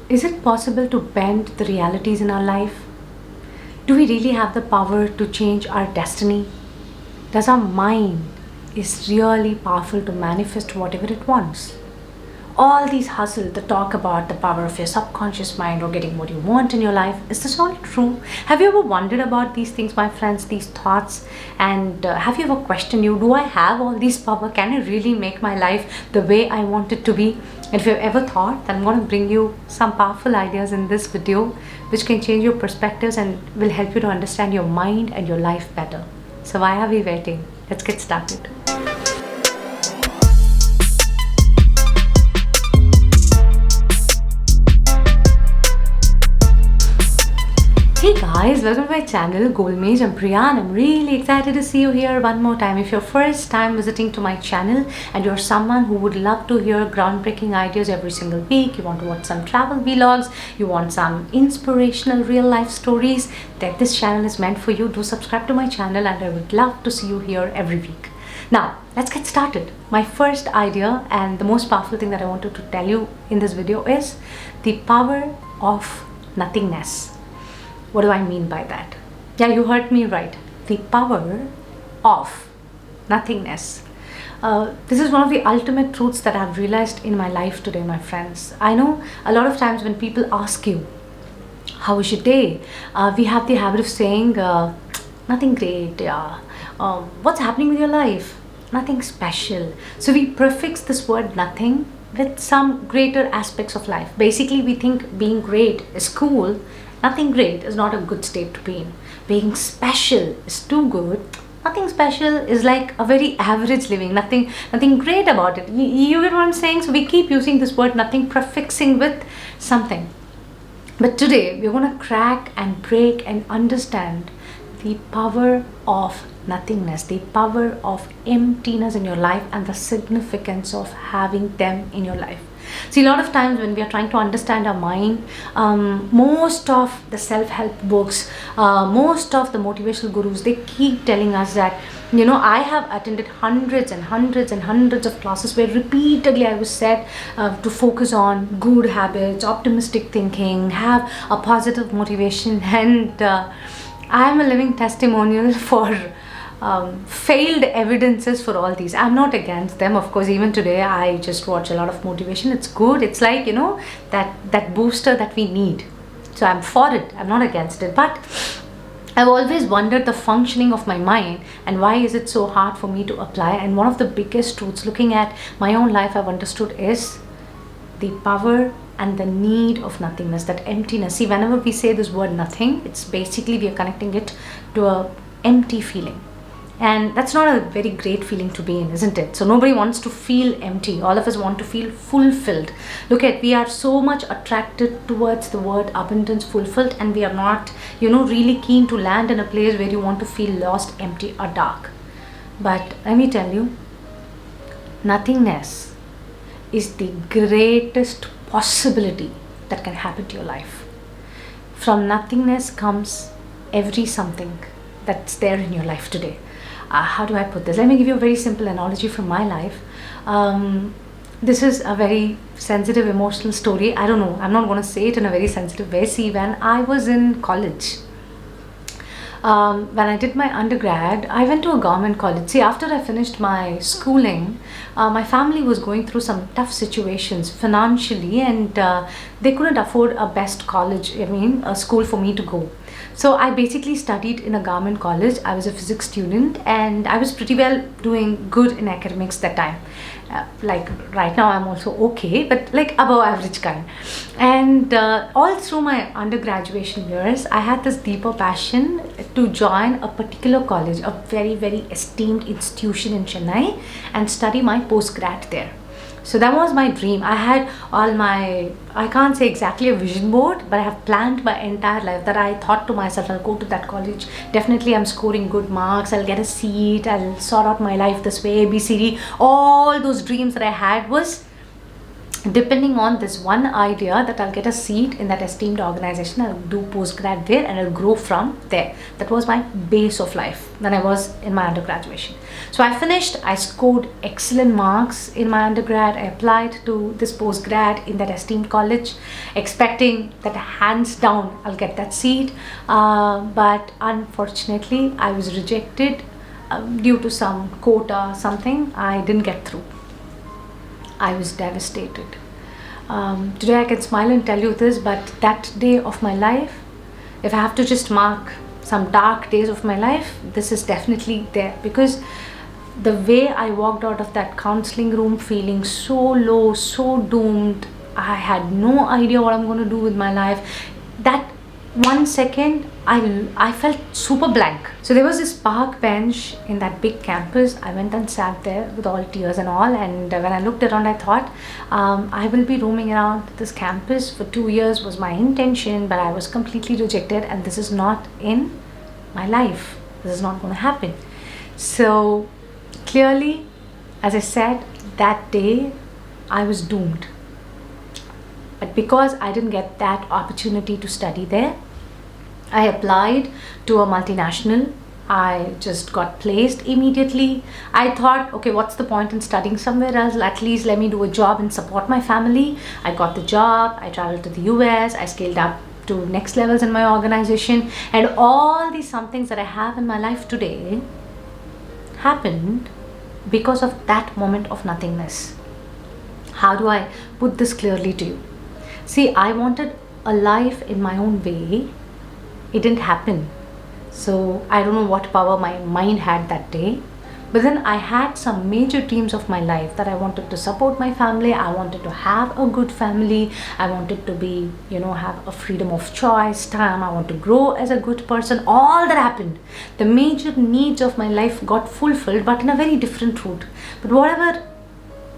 Is it possible to bend the realities in our life? Do we really have the power to change our destiny? Does our mind is really powerful to manifest whatever it wants? All these hustle, the talk about the power of your subconscious mind or getting what you want in your life, is this all true? Have you ever wondered about these things, my friends, these thoughts? And have you ever questioned you, do I have all these power? Can I really make my life the way I want it to be? And if you've ever thought, then I'm going to bring you some powerful ideas in this video which can change your perspectives and will help you to understand your mind and your life better. So why are we waiting? Let's get started. Hey guys, welcome to my channel Golmage. I'm Priya and I'm really excited to see you here one more time. If you're first time visiting to my channel and you're someone who would love to hear groundbreaking ideas every single week, you want to watch some travel vlogs, you want some inspirational real life stories, then this channel is meant for you. Do subscribe to my channel and I would love to see you here every week. Now, let's get started. My first idea and the most powerful thing that I wanted to tell you in this video is the power of nothingness. What do I mean by that? Yeah, you heard me right. The power of nothingness. This is one of the ultimate truths that I've realized in my life today, my friends. I know a lot of times when people ask you, how was your day? We have the habit of saying, nothing great, yeah. What's happening with your life? Nothing special. So we prefix this word nothing with some greater aspects of life. Basically, we think being great is cool. Nothing great is not a good state to be in. Being special is too good. Nothing special is like a very average living. Nothing great about it. You get what I'm saying? So we keep using this word nothing, prefixing with something. But today we're going to crack and break and understand the power of nothingness, the power of emptiness in your life and the significance of having them in your life. See, a lot of times when we are trying to understand our mind, most of the self-help books, most of the motivational gurus, they keep telling us that, I have attended hundreds and hundreds and hundreds of classes where repeatedly I was said to focus on good habits, optimistic thinking, have a positive motivation, and I am a living testimonial for failed evidences for all these. I'm not against them, of course. Even today I just watch a lot of motivation. It's good. It's like, that booster that we need. So I'm for it. I'm not against it. But I've always wondered the functioning of my mind and why is it so hard for me to apply. And one of the biggest truths looking at my own life I've understood is the power and the need of nothingness, that emptiness. See, whenever we say this word nothing, it's basically we are connecting it to a empty feeling. And that's not a very great feeling to be in, isn't it? So nobody wants to feel empty. All of us want to feel fulfilled. We are so much attracted towards the word abundance, fulfilled, and we are not, really keen to land in a place where you want to feel lost, empty, or dark. But let me tell you, nothingness is the greatest possibility that can happen to your life. From nothingness comes every something that's there in your life today. How do I put this? Let me give you a very simple analogy from my life. This is a very sensitive, emotional story. I don't know. I'm not going to say it in a very sensitive way. See, when I was in college, when I did my undergrad, I went to a government college. See, after I finished my schooling, my family was going through some tough situations financially, and they couldn't afford a best college, a school for me to go. So I basically studied in a government college. I was a physics student and I was pretty well doing good in academics that time. Like right now I'm also okay, but like above average kind. And all through my undergraduation years, I had this deeper passion to join a particular college, a very, very esteemed institution in Chennai, and study my postgrad there. So that was my dream. I had I can't say exactly a vision board, but I have planned my entire life that I thought to myself, I'll go to that college. Definitely I'm scoring good marks. I'll get a seat. I'll sort out my life this way, ABCD. All those dreams that I had was depending on this one idea that I'll get a seat in that esteemed organization, I'll do postgrad there and I'll grow from there. That was my base of life when I was in my undergraduation. So I finished, I scored excellent marks in my undergrad. I applied to this postgrad in that esteemed college, expecting that hands down I'll get that seat. But unfortunately, I was rejected due to some quota, something. I didn't get through. I was devastated. Today I can smile and tell you this, but that day of my life, if I have to just mark some dark days of my life, this is definitely there, because the way I walked out of that counseling room feeling so low, so doomed, I had no idea what I'm going to do with my life. That 1 second, I felt super blank. So there was this park bench in that big campus. I went and sat there with all tears and all, and when I looked around, I thought I will be roaming around this campus for 2 years was my intention, but I was completely rejected, and this is not in my life. This is not going to happen. So clearly, as I said, that day I was doomed. But because I didn't get that opportunity to study there, I applied to a multinational. I just got placed immediately. I thought, okay, what's the point in studying somewhere else? At least let me do a job and support my family. I got the job. I traveled to the US. I scaled up to next levels in my organization. And all these some things that I have in my life today happened because of that moment of nothingness. How do I put this clearly to you? See, I wanted a life in my own way. It didn't happen. So I don't know what power my mind had that day. But then I had some major dreams of my life that I wanted to support my family. I wanted to have a good family. I wanted to be, have a freedom of choice, time. I want to grow as a good person. All that happened. The major needs of my life got fulfilled, but in a very different route. But whatever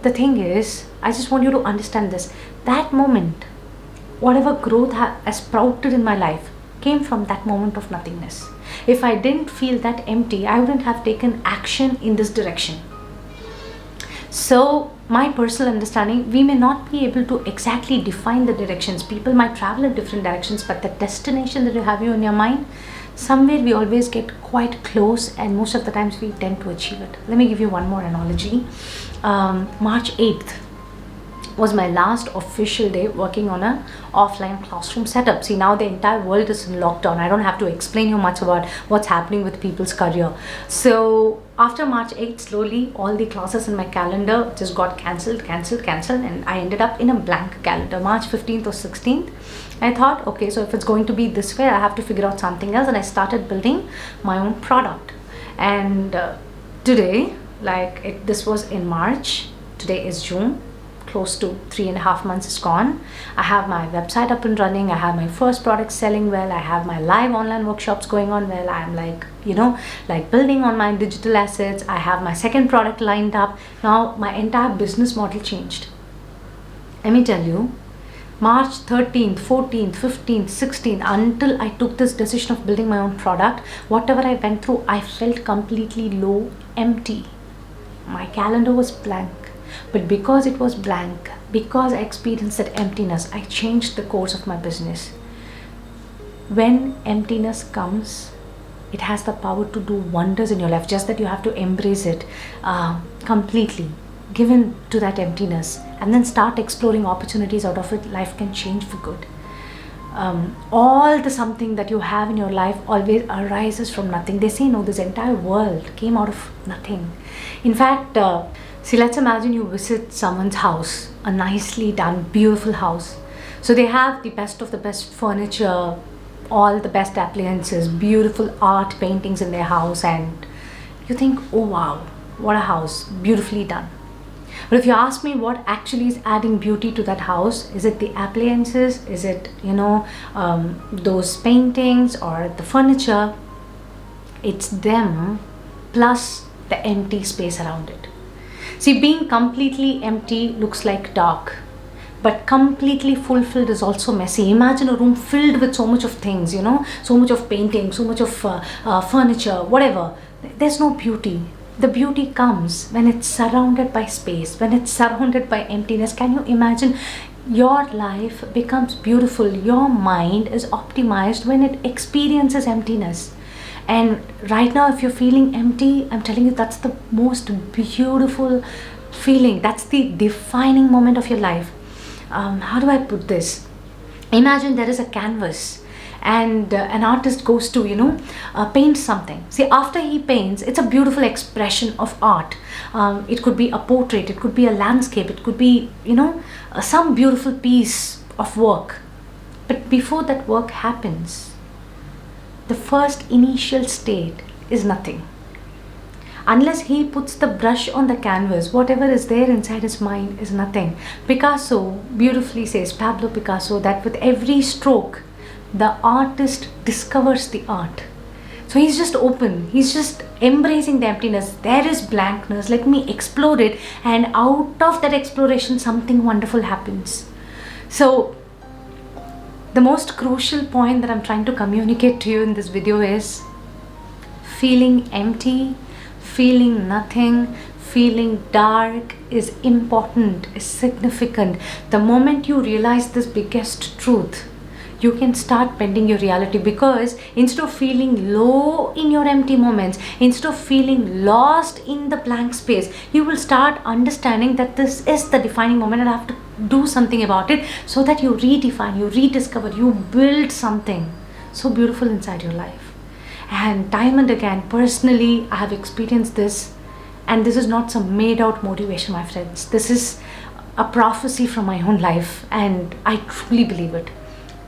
the thing is, I just want you to understand this. That moment, whatever growth has sprouted in my life, came from that moment of nothingness. If I didn't feel that empty, I wouldn't have taken action in this direction. So my personal understanding, we may not be able to exactly define the directions. People might travel in different directions, but the destination that you have in your mind, somewhere we always get quite close, and most of the times we tend to achieve it. Let me give you one more analogy. March 8th was my last official day working on a offline classroom setup. See, now the entire world is in lockdown. I don't have to explain you much about what's happening with people's career. So after March 8th, slowly all the classes in my calendar just got cancelled, and I ended up in a blank calendar. March 15th or 16th, I thought, okay, so if it's going to be this way, I have to figure out something else, and I started building my own product. And today, this was in March, today is June, close to 3.5 months is gone. I have my website up and running. I have my first product selling well. I have my live online workshops going on well. I'm building on my digital assets. I have my second product lined up. Now my entire business model changed. Let me tell you, March 13th, 14th, 15th, 16th, until I took this decision of building my own product, whatever I went through, I felt completely low, empty. My calendar was blank. But because it was blank, because I experienced that emptiness, I changed the course of my business. When emptiness comes, it has the power to do wonders in your life, just that you have to embrace it completely, give in to that emptiness, and then start exploring opportunities out of it. Life can change for good. All the something that you have in your life always arises from nothing. They say, no, this entire world came out of nothing. In fact, see, let's imagine you visit someone's house, a nicely done, beautiful house. So they have the best of the best furniture, all the best appliances, beautiful art paintings in their house, and you think, oh wow, what a house, beautifully done. But if you ask me what actually is adding beauty to that house, is it the appliances? Is it, those paintings or the furniture? It's them plus the empty space around it. See, being completely empty looks like dark, but completely fulfilled is also messy. Imagine a room filled with so much of things, so much of painting, so much of furniture, whatever. There's no beauty. The beauty comes when it's surrounded by space, when it's surrounded by emptiness. Can you imagine? Your life becomes beautiful, your mind is optimized when it experiences emptiness. And right now, if you're feeling empty, I'm telling you, that's the most beautiful feeling. That's the defining moment of your life. How do I put this? Imagine there is a canvas, and an artist goes to paint something. See, after he paints, it's a beautiful expression of art. It could be a portrait, it could be a landscape, it could be some beautiful piece of work. But before that work happens, the first initial state is nothing. Unless he puts the brush on the canvas, whatever is there inside his mind is nothing. Picasso beautifully says, Pablo Picasso, that with every stroke, the artist discovers the art. So he's just open, he's just embracing the emptiness. There is blankness, let me explore it, and out of that exploration, something wonderful happens. So the most crucial point that I'm trying to communicate to you in this video is feeling empty, feeling nothing, feeling dark is important, is significant. The moment you realize this biggest truth, you can start bending your reality, because instead of feeling low in your empty moments, instead of feeling lost in the blank space, you will start understanding that this is the defining moment and I have to do something about it, so that you redefine, you rediscover, you build something so beautiful inside your life. And time and again, personally, I have experienced this, and this is not some made out motivation, my friends. This is a prophecy from my own life, and I truly believe it.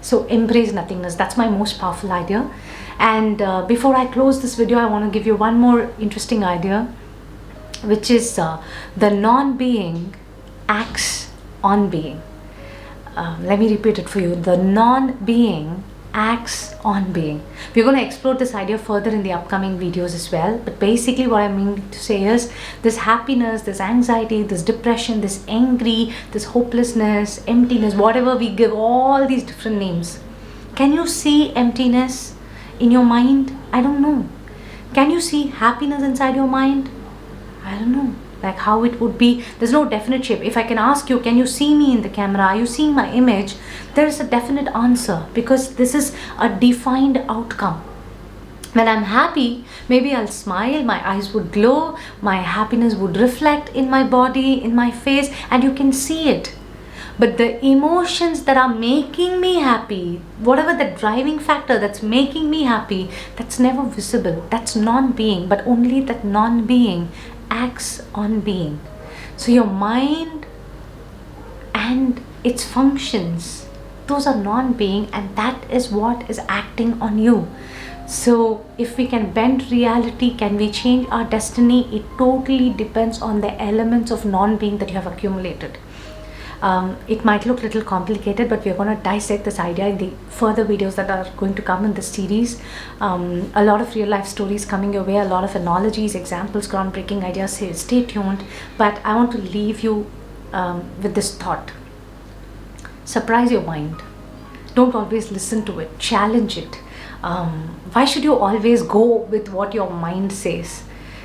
So embrace nothingness. That's my most powerful idea. And before I close this video, I want to give you one more interesting idea, which is the non-being acts on being. Let me repeat it for you. The non-being acts on being. We're going to explore this idea further in the upcoming videos as well. But basically what I mean to say is, this happiness, this anxiety, this depression, this angry, this hopelessness, emptiness, whatever we give all these different names. Can you see emptiness in your mind? I don't know. Can you see happiness inside your mind? I don't know. Like how it would be. There's no definite shape. If I can ask you, can you see me in the camera? Are you seeing my image? There is a definite answer, because this is a defined outcome. When I'm happy, maybe I'll smile, my eyes would glow, my happiness would reflect in my body, in my face, and you can see it. But the emotions that are making me happy, whatever the driving factor that's making me happy, that's never visible. That's non-being, but only that non-being acts on being. So your mind and its functions, those are non-being, and that is what is acting on you. So if we can bend reality, can we change our destiny? It totally depends on the elements of non-being that you have accumulated. It might look a little complicated, but we're going to dissect this idea in the further videos that are going to come in this series. A lot of real life stories coming your way, a lot of analogies, examples, groundbreaking ideas. Stay tuned. But I want to leave you with this thought. Surprise your mind. Don't always listen to it. Challenge it. Why should you always go with what your mind says?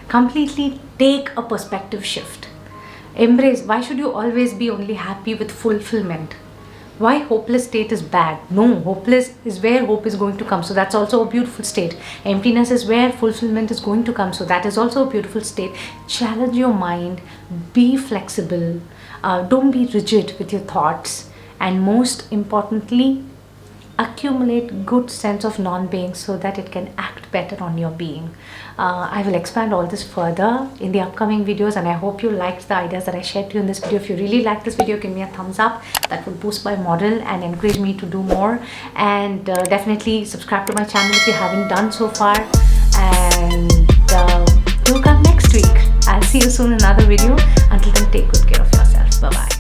Completely take a perspective shift. Embrace. Why should you always be only happy with fulfillment? Why hopeless state is bad? No, hopeless is where hope is going to come. So that's also a beautiful state. Emptiness is where fulfillment is going to come. So that is also a beautiful state. Challenge your mind. Be flexible. Don't be rigid with your thoughts. And most importantly, accumulate good sense of non-being so that it can act better on your being. I will expand all this further in the upcoming videos, and I hope you liked the ideas that I shared to you in this video. If you really liked this video, give me a thumbs up. That would boost my morale and encourage me to do more. And definitely subscribe to my channel if you haven't done so far. And do come next week. I'll see you soon in another video. Until then, take good care of yourself. Bye-bye.